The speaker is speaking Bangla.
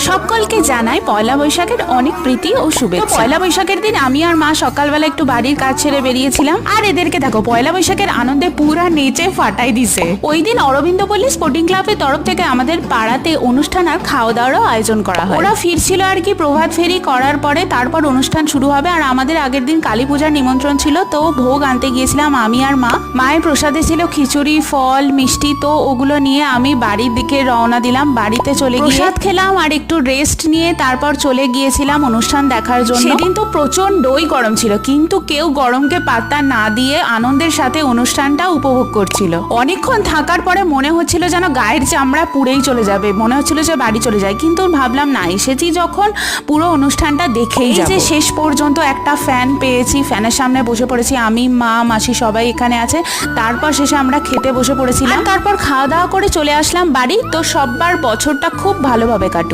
সকলকে জানাই পয়লা বৈশাখের অনেক প্রীতি ও শুভেচ্ছা। পয়লা বৈশাখের দিন আমি আর মা সকালবেলা একটু বাড়ির কাজ ছেড়ে বেরিয়েছিলাম, আর এদেরকে দেখো পয়লা বৈশাখের আনন্দে পুরা নেচে ফাটাই দিছে। ওই দিন অরবিন্দপল্লী স্পোর্টিং ক্লাবের তরফ থেকে আমাদের পাড়াতে অনুষ্ঠান আর খাওয়া দাওয়ারও আয়োজন করা হয়। ওরা ফিরছিল আর কি প্রভাত ফেরি করার পরে, তারপর অনুষ্ঠান শুরু হবে। আর আমাদের আগের দিন কালী পূজার নিমন্ত্রণ ছিল, তো ভোগ আনতে গিয়েছিলাম আমি আর মা। মায়ের প্রসাদে ছিল খিচুড়ি, ফল, মিষ্টি, তো ওগুলো নিয়ে আমি বাড়ির দিকে রওনা দিলাম। বাড়িতে চলে গিয়ে প্রসাদ খেলাম আর একটু রেস্ট নিয়ে তারপর চলে গিয়েছিলাম অনুষ্ঠান দেখার জন্য। সেদিন তো প্রচন্ডই গরম ছিল, কিন্তু কেউ গরমকে পাত্তা না দিয়ে আনন্দের সাথে অনুষ্ঠানটা উপভোগ করছিল। অনেকক্ষণ থাকার পরে মনে হচ্ছিল যেন গায়ের চামড়া পুড়েই চলে যাবে, মনে হচ্ছিল যে বাড়ি চলে যায়, কিন্তু ভাবলাম না, এসেছি যখন পুরো অনুষ্ঠানটা দেখেই যাব। যে শেষ পর্যন্ত একটা ফ্যান পেয়েছি, ফ্যানের সামনে বসে পড়েছি আমি, মা, মাসি সবাই এখানে আছে। তারপর শেষে আমরা খেতে বসে পড়েছিলাম, তারপর খাওয়া দাওয়া করে চলে আসলাম বাড়ি। তো সববার বছরটা খুব ভালোভাবে কাটুক।